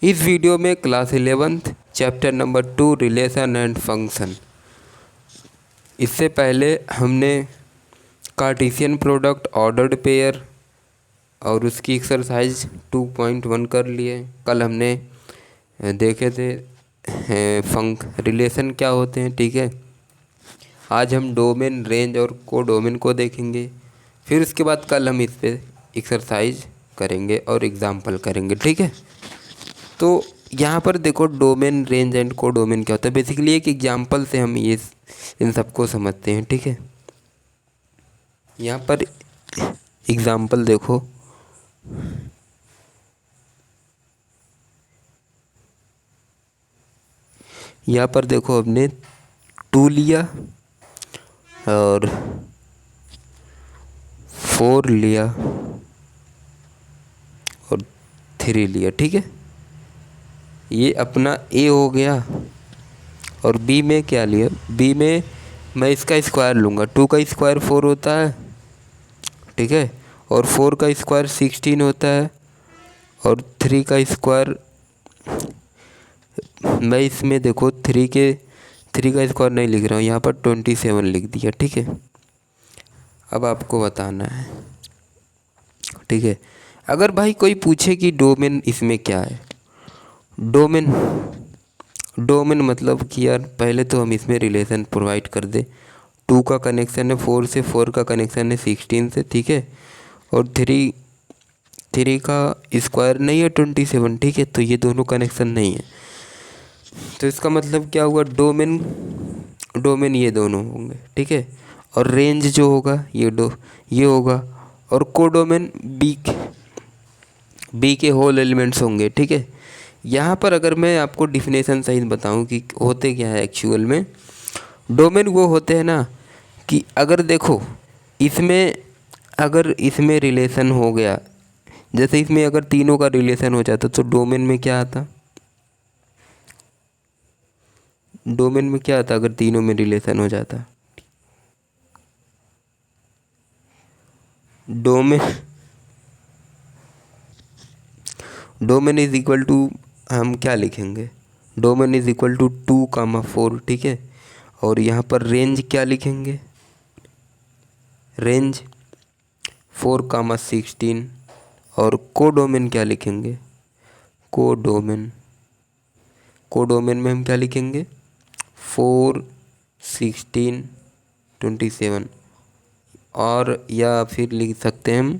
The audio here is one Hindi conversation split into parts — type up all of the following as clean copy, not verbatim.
इस वीडियो में class 11th chapter number 2 relation and function. इससे पहले हमने कार्टेशियन प्रोडक्ट, ऑर्डर्ड पेयर और उसकी एक्सरसाइज 2.1 कर लिए। कल हमने देखे थे रिलेशन क्या होते हैं, ठीक है। आज हम डोमेन, रेंज और कोडोमेन को देखेंगे। फिर उसके बाद कल हम इस पे एक्सरसाइज करेंगे और एग्जाम्पल करेंगे, ठीक है। तो यहाँ पर देखो डोमेन, रेंज एंड कोडोमेन क्या होता है। बेसिकली एक एग्जांपल से हम ये इन सबको समझते हैं, ठीक है। यहाँ पर एग्जांपल देखो, यहाँ पर देखो हमने 2 लिया और 4 लिया और 3 लिया, ठीक है। ये अपना ए हो गया। और बी में क्या लिया, बी में मैं इसका स्क्वायर लूँगा। 2 का स्क्वायर 4 होता है, ठीक है। और 4 का स्क्वायर 16 होता है। और 3 का स्क्वायर, मैं इसमें देखो 3 का स्क्वायर नहीं लिख रहा हूँ, यहाँ पर 27 लिख दिया, ठीक है। अब आपको बताना है, ठीक है। अगर भाई कोई पूछे कि डोमेन इसमें क्या है, डोमेन डोमेन मतलब कि यार पहले तो हम इसमें रिलेशन प्रोवाइड कर दे। 2 का कनेक्शन है 4 से, 4 का कनेक्शन है 16 से, ठीक है। और 3 का स्क्वायर नहीं है 27, ठीक है। तो ये दोनों कनेक्शन नहीं है। तो इसका मतलब क्या हुआ, डोमेन डोमेन ये दोनों होंगे, ठीक है। और रेंज जो होगा ये होगा। और कोडोमेन बी के होल एलिमेंट्स होंगे, ठीक है। यहाँ पर अगर मैं आपको डिफिनेशन सही बताऊँ कि होते क्या है एक्चुअल में, डोमेन वो होते हैं ना कि अगर देखो इसमें अगर इसमें रिलेशन हो गया, जैसे इसमें अगर तीनों का रिलेशन हो जाता तो डोमेन में क्या आता, डोमेन में क्या आता अगर तीनों में रिलेशन हो जाता। Domain domain is equal to, हम क्या लिखेंगे, डोमेन इज इक्वल टू 2, 4, ठीक है। और यहाँ पर रेंज क्या लिखेंगे, रेंज 4, 16। और कोडोमेन क्या लिखेंगे, कोडोमेन कोडोमेन में हम क्या लिखेंगे, 4, 16, 27। और या फिर लिख सकते हैं हम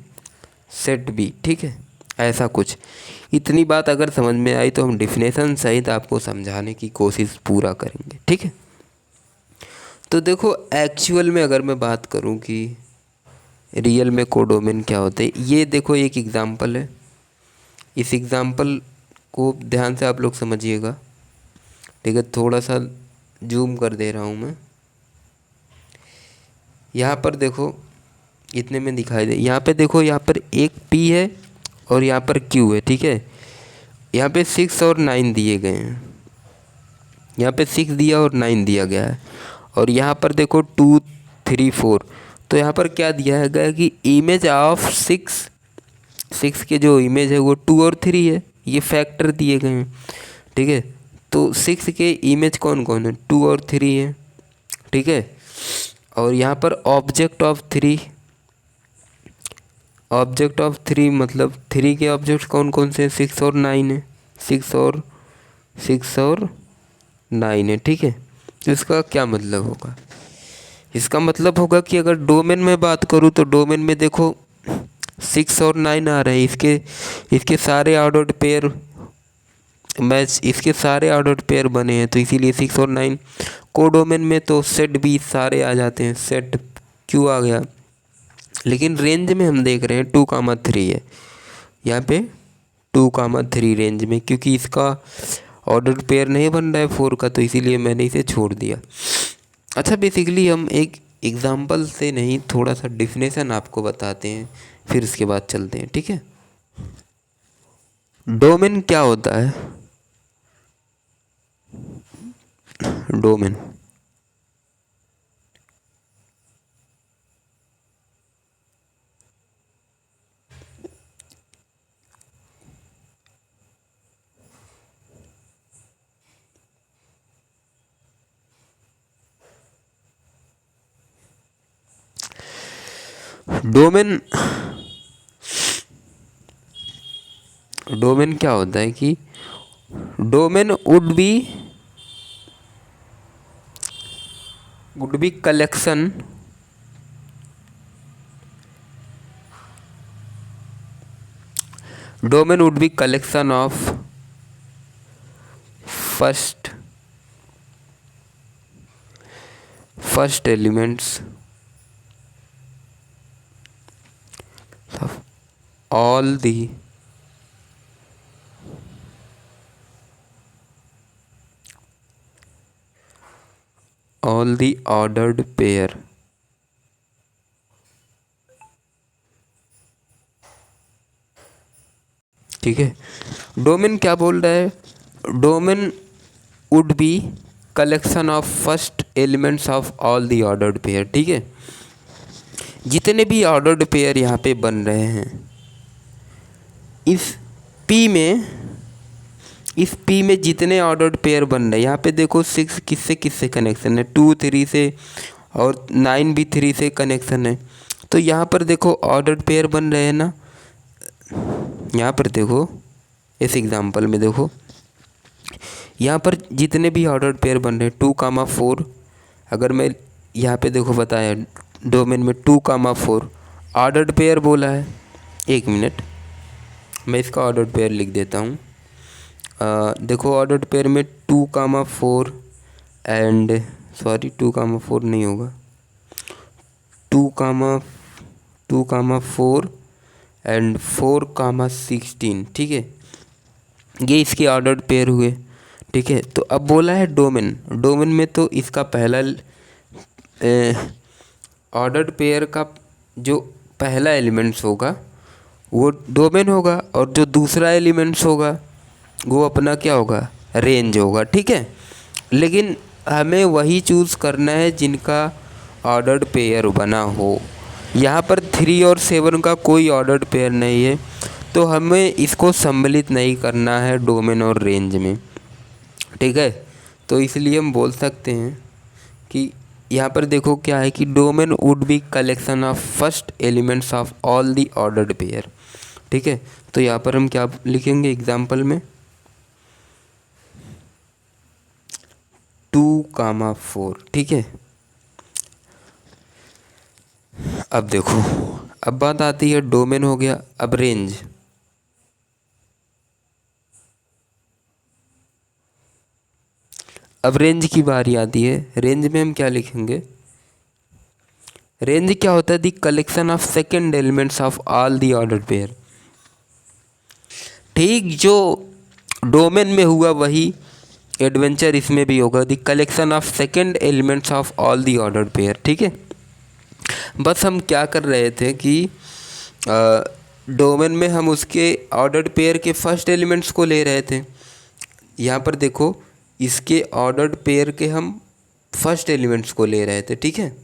सेट बी, ठीक है। ऐसा कुछ। इतनी बात अगर समझ में आई तो हम डिफिनेशन सहित आपको समझाने की कोशिश पूरा करेंगे, ठीक है। तो देखो एक्चुअल में अगर मैं बात करूं कि रियल में कोडोमेन क्या होते हैं, ये देखो एक एग्जांपल है। इस एग्जांपल को ध्यान से आप लोग समझिएगा, ठीक है। थोड़ा सा जूम कर दे रहा हूँ मैं। यहाँ पर देखो इतने में दिखाई दे, यहाँ पे देखो, यहाँ पर एक P है और यहाँ पर Q है, ठीक है। यहाँ पे 6 और 9 दिए गए हैं, यहाँ पे 6 दिया और 9 दिया गया है। और यहाँ पर देखो 2, 3, 4। तो यहाँ पर क्या दिया है गया कि इमेज ऑफ 6 के जो इमेज है वो 2 और 3 है। ये फैक्टर दिए गए हैं, ठीक है। तो 6 के इमेज कौन कौन है, 2 और 3 है, ठीक है। और यहाँ पर ऑब्जेक्ट ऑफ 3 मतलब 3 के ऑब्जेक्ट कौन कौन से हैं, 6 और 9 है, 6 और 9 है, ठीक है। तो इसका क्या मतलब होगा, इसका मतलब होगा कि अगर डोमेन में बात करूँ तो डोमेन में देखो 6 और 9 आ रहे हैं। इसके सारे ऑर्डर्ड पेयर मैच, इसके सारे ऑर्डर्ड पेयर बने हैं, तो इसीलिए 6 और 9। कोडोमेन में तो सेट भी सारे आ जाते हैं, सेट क्यों आ गया। लेकिन रेंज में हम देख रहे हैं 2, 3 है यहाँ पे, 2, 3 रेंज में, क्योंकि इसका ऑर्डर पेयर नहीं बन रहा है 4 का, तो इसीलिए मैंने इसे छोड़ दिया। अच्छा, बेसिकली हम एक एग्जांपल से नहीं, थोड़ा सा डिफिनेशन आपको बताते हैं, फिर इसके बाद चलते हैं, ठीक है। डोमेन क्या होता है, डोमेन डोमेन डोमेन क्या होता है कि domain would be collection domain would be collection of first elements of all the ordered pair. ठीक है, डोमेन क्या बोल रहा है, domain would be collection of first elements of all the ordered pair. ठीक है, जितने भी ऑर्डर्ड पेयर यहाँ पे बन रहे हैं इस पी में जितने ऑर्डर्ड पेयर बन रहे हैं, यहाँ पे देखो 6 किससे कनेक्शन है, 2 3 से और 9 भी 3 से कनेक्शन है। तो यहाँ पर देखो ऑर्डर्ड पेयर बन रहे हैं ना, यहाँ पर देखो इस एग्जांपल में देखो यहाँ पर जितने भी ऑर्डर्ड पेयर बन रहे हैं 2, 4, अगर मैं यहाँ पे देखो बताया डोमेन में 2, 4 ऑर्डर्ड पेयर बोला है। एक मिनट मैं इसका ऑर्डर्ड पेयर लिख देता हूँ। देखो ऑर्डर्ड पेयर में 2, 4 एंड 2, 4 नहीं होगा, 2, 4 एंड 4, 16। ठीक है, ये इसके ऑर्डर्ड पेयर हुए। ठीक है, तो अब बोला है डोमेन में तो इसका पहला ऑर्डर्ड पेयर का जो पहला एलिमेंट्स होगा वो डोमेन होगा, और जो दूसरा एलिमेंट्स होगा वो अपना क्या होगा, रेंज होगा। ठीक है, लेकिन हमें वही चूज़ करना है जिनका ऑर्डर्ड पेयर बना हो। यहाँ पर 3 और 7 का कोई ऑर्डर्ड पेयर नहीं है, तो हमें इसको सम्मिलित नहीं करना है डोमेन और रेंज में। ठीक है, तो इसलिए हम बोल सकते हैं कि यहाँ पर देखो क्या है कि domain would be collection of first elements of all the ordered pair. ठीक है, तो यहाँ पर हम क्या लिखेंगे एग्जाम्पल में 2, 4। ठीक है, अब देखो अब बात आती है डोमेन हो गया, अब रेंज। अब रेंज की बारी आती है, रेंज में हम क्या लिखेंगे, रेंज क्या होता है, the collection of second elements of all the ordered pair. ठीक, जो डोमेन में हुआ वही एडवेंचर इसमें भी होगा, the collection of second elements of all the ordered pair. ठीक है, बस हम क्या कर रहे थे कि डोमेन में हम उसके ऑर्डर्ड पेयर के फर्स्ट एलिमेंट्स को ले रहे थे। यहाँ पर देखो इसके ऑर्डर्ड पेयर के हम फर्स्ट एलिमेंट्स को ले रहे थे। ठीक है,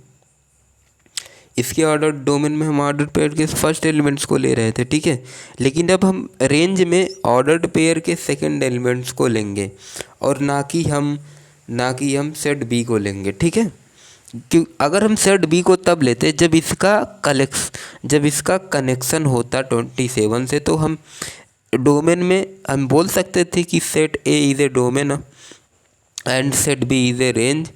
इसके ऑर्डर डोमेन में हम ऑर्डर पेयर के फर्स्ट एलिमेंट्स को ले रहे थे। ठीक है, लेकिन अब हम रेंज में ऑर्डर्ड पेयर के सेकंड एलिमेंट्स को लेंगे, और ना कि हम सेट बी को लेंगे। ठीक है, क्यों, अगर हम सेट बी को तब लेते जब इसका कनेक्शन होता 27 से, तो हम डोमेन में हम बोल सकते थे कि set A is a domain and set B is a range.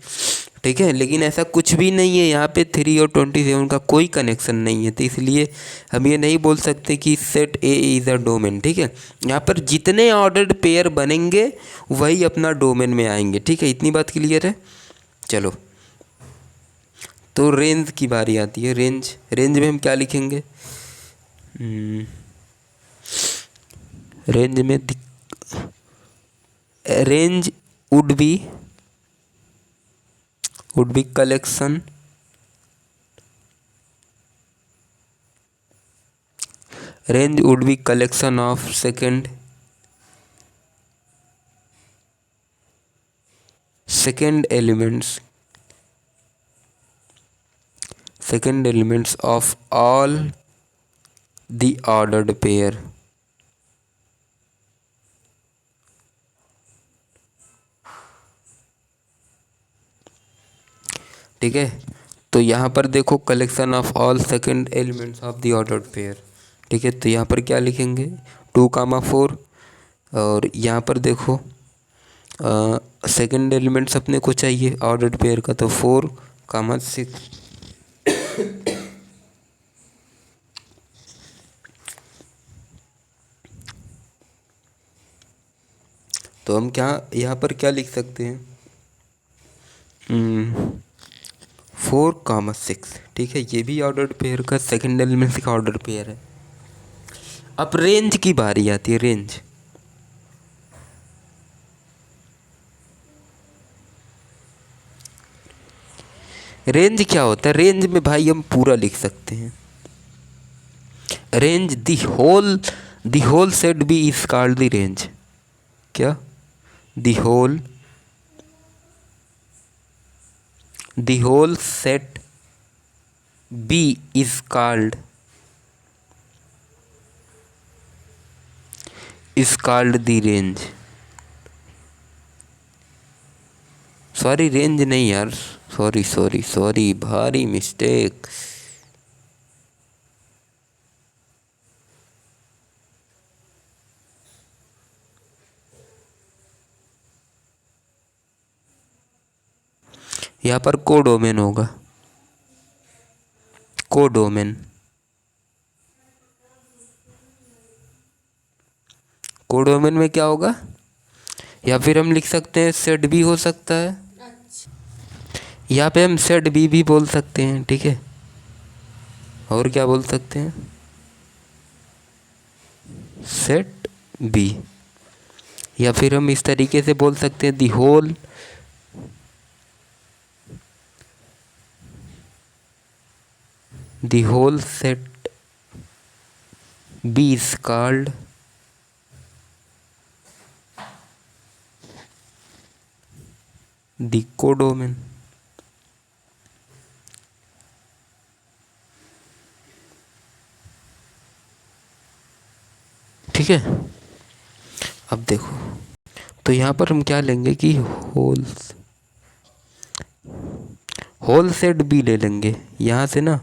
ठीक है, लेकिन ऐसा कुछ भी नहीं है, यहाँ पे 3 और 27 का कोई कनेक्शन नहीं है, तो इसलिए हम ये नहीं बोल सकते कि set A is a domain. ठीक है, यहाँ पर जितने ऑर्डर्ड पेयर बनेंगे वही अपना डोमेन में आएंगे। ठीक है, इतनी बात क्लियर है। चलो, तो रेंज की बारी आती है। रेंज में हम क्या लिखेंगे, रेंज में range would be collection of second elements of all the ordered pair. ठीक है, तो यहाँ पर देखो collection of all second elements of the ordered pair, ठीक है। तो यहाँ पर क्या लिखेंगे, 2, 4। और यहाँ पर देखो सेकंड एलिमेंट्स अपने को चाहिए ऑर्डर्ड पेयर का, तो 4, 6। तो हम क्या यहाँ पर क्या लिख सकते हैं, 4, 6, ठीक है। ये भी ऑर्डर्ड पेयर का सेकंड एलिमेंट का ऑर्डर पेयर है। अब रेंज की बारी आती है। रेंज क्या होता है, रेंज में भाई हम पूरा लिख सकते हैं। Range the whole set B is called the range. क्या, the whole set B is called the range. Sorry, range नहीं यार, सॉरी सॉरी सॉरी, भारी मिस्टेक। यहाँ पर कोडोमेन होगा, कोडोमेन। कोडोमेन में क्या होगा, या फिर हम लिख सकते हैं सेट बी हो सकता है। यहाँ पे हम सेट बी भी बोल सकते हैं, ठीक है। और क्या बोल सकते हैं, सेट बी। या फिर हम इस तरीके से बोल सकते हैं the whole set B is called the codomain. ठीक है। अब देखो, तो यहाँ पर हम क्या लेंगे कि होल सेट बी ले लेंगे। यहाँ से ना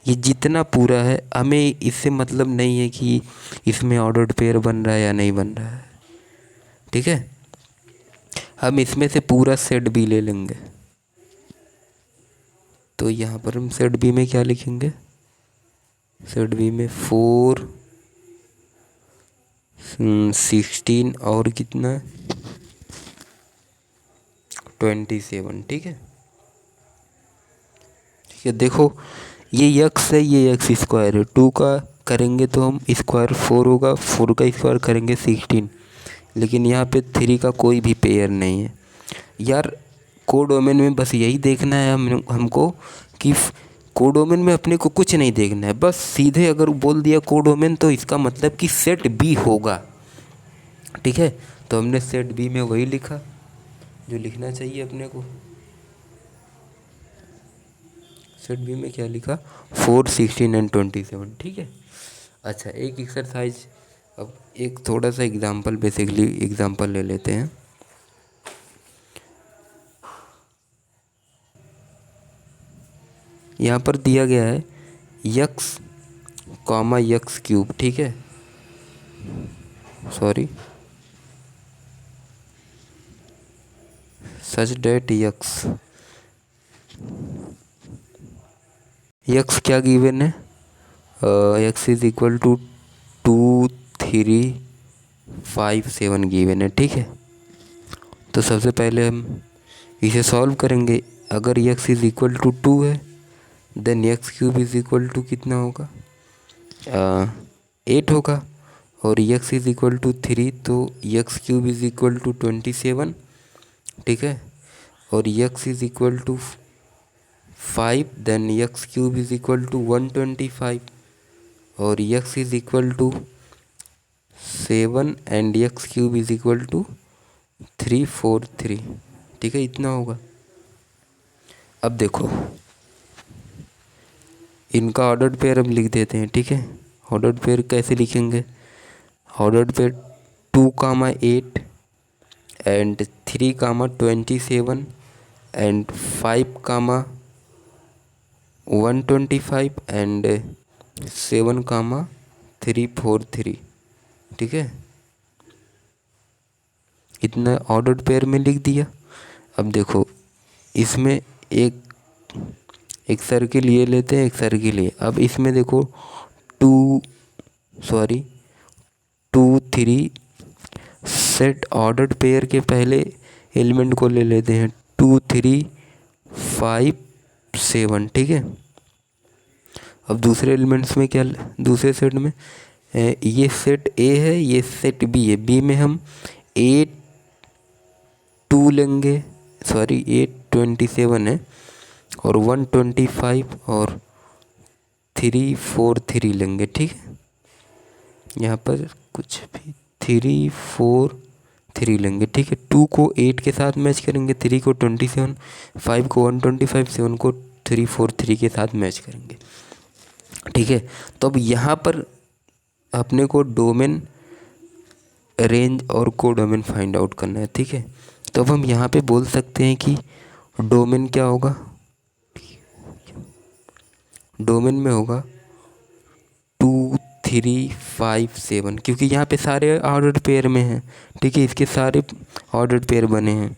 ये जितना पूरा है, हमें इससे मतलब नहीं है कि इसमें ऑर्डर्ड पेयर बन रहा है या नहीं बन रहा है, ठीक है। हम इसमें से पूरा सेट बी ले लेंगे। तो यहाँ पर हम सेट बी में क्या लिखेंगे, सेट बी में 4, 16 और कितना, 27, ठीक है। ठीक है, देखो ये यक्स है, ये एक्स स्क्वायर है। 2 का करेंगे तो हम स्क्वायर 4 होगा, 4 का स्क्वायर करेंगे 16। लेकिन यहाँ पे 3 का कोई भी पेयर नहीं है यार। कोडोमेन में बस यही देखना है हमको कि कोडोमेन में अपने को कुछ नहीं देखना है, बस सीधे अगर बोल दिया कोडोमेन तो इसका मतलब कि सेट बी होगा, ठीक है। तो हमने सेट बी में वही लिखा जो लिखना चाहिए अपने को। सेट बी में क्या लिखा, 4, 16 एंड 27, ठीक है। अच्छा, एक एक्सरसाइज, अब एक थोड़ा सा एग्जाम्पल, बेसिकली एग्जाम्पल ले लेते हैं। यहाँ पर दिया गया है यक्स कॉमा यक्स क्यूब, ठीक है। सॉरी, सच डेट यक्स क्या गिवन है, x is equal to 2, 3, 5, 7 given है, ठीक है। तो सबसे पहले हम इसे सॉल्व करेंगे। अगर यक्स इज इक्वल टू 2 है, then x cube is equal to कितना होगा, 8 होगा। और यक्स इज इक्वल टू 3, तो x cube is equal to 27, ठीक है। और x is equal to 5, then x cube is equal to 125। और x is equal to 7 and x cube is equal to 343, ठीक है। इतना होगा। अब देखो इनका ऑर्डर्ड पेयर हम लिख देते हैं, ठीक है। ऑर्डर्ड पेयर कैसे लिखेंगे, ordered pair 2, 8 and 3, 27 and 5, 125 and 7,343, ठीक है। इतना ऑर्डर्ड पेयर में लिख दिया। अब देखो इसमें एक सर्किल ये लेते हैं, एक सर्किल ये। अब इसमें देखो 2 3 सेट ऑर्डर्ड पेयर के पहले एलिमेंट को ले लेते हैं 2 3 5 7, ठीक है। अब दूसरे एलिमेंट्स में क्या, दूसरे सेट में ये सेट ए है, ये सेट बी है। बी में हम 8 लेंगे, 827 है, और 125 और 343 लेंगे, ठीक है। यहाँ पर कुछ भी 343 लेंगे, ठीक है। 2 को 8 के साथ मैच करेंगे, 3 को 27, 5 को 125, 7 को 343 के साथ मैच करेंगे, ठीक है। तो अब यहाँ पर अपने को डोमेन, रेंज और कोडोमेन फाइंड आउट करना है, ठीक है। तो अब हम यहाँ पे बोल सकते हैं कि डोमेन क्या होगा, डोमेन में होगा 2 3 5 7, क्योंकि यहाँ पे सारे ऑर्डर्ड पेयर में हैं, ठीक है। इसके सारे ऑर्डर्ड पेयर बने हैं।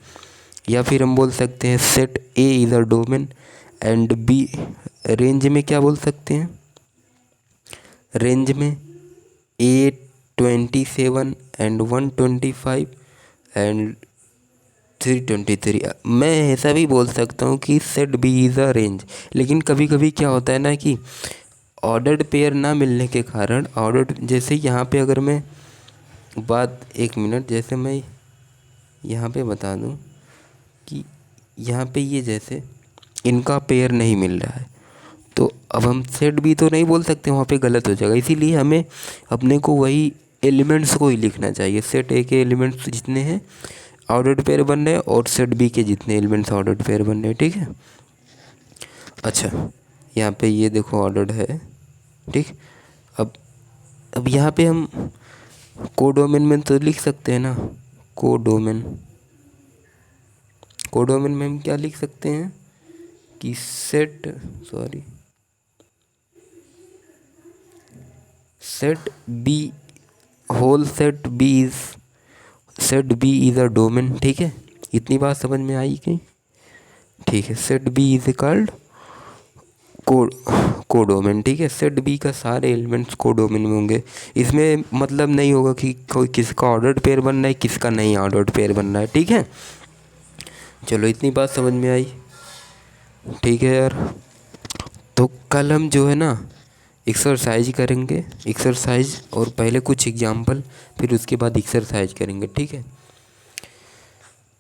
या फिर हम बोल सकते हैं set A is a domain and B, range में क्या बोल सकते हैं, रेंज में 8 27 एंड 125 एंड 323। मैं ऐसा भी बोल सकता हूँ कि set B is a range. लेकिन कभी कभी क्या होता है ना कि ऑर्डर्ड पेयर ना मिलने के कारण, ऑर्डर्ड, जैसे यहाँ पे अगर मैं बात, एक मिनट, जैसे मैं यहाँ पे बता दूँ कि यहाँ पे ये जैसे इनका पेयर नहीं मिल रहा है, तो अब हम सेट बी तो नहीं बोल सकते, वहाँ पे गलत हो जाएगा। इसीलिए हमें अपने को वही एलिमेंट्स को ही लिखना चाहिए। सेट ए के एलिमेंट्स जितने हैं ऑर्डर्ड पेयर बन रहे हैं, और सेट बी के जितने एलिमेंट्स ऑर्डर्ड पेयर बन रहे हैं, ठीक है। अच्छा, यहाँ पे ये देखो ऑर्डर्ड है, ठीक। अब यहाँ पे हम कोडोमेन में तो लिख सकते हैं ना, कोडोमेन में हम क्या लिख सकते हैं कि set B, whole set B is a domain, ठीक है। इतनी बात समझ में आई कि, ठीक है। Set B is called codomain, ठीक है। सेट बी का सारे एलिमेंट्स कोडोमेन में होंगे। इसमें मतलब नहीं होगा कि कोई किसका ऑर्डर्ड पेयर बनना है, किसका नहीं ऑर्डर्ड पेयर बनना है, ठीक है। चलो इतनी बात समझ में आई, ठीक है यार। तो कल हम जो है ना एक्सरसाइज करेंगे, एक्सरसाइज, और पहले कुछ एग्जाम्पल, फिर उसके बाद एक्सरसाइज करेंगे, ठीक है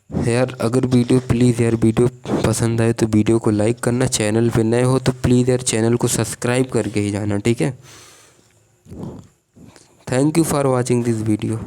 यार। अगर वीडियो, प्लीज़ यार, वीडियो पसंद आए तो वीडियो को लाइक करना, चैनल पे नए हो तो प्लीज़ यार चैनल को सब्सक्राइब करके ही जाना, ठीक है। Thank you for watching this video.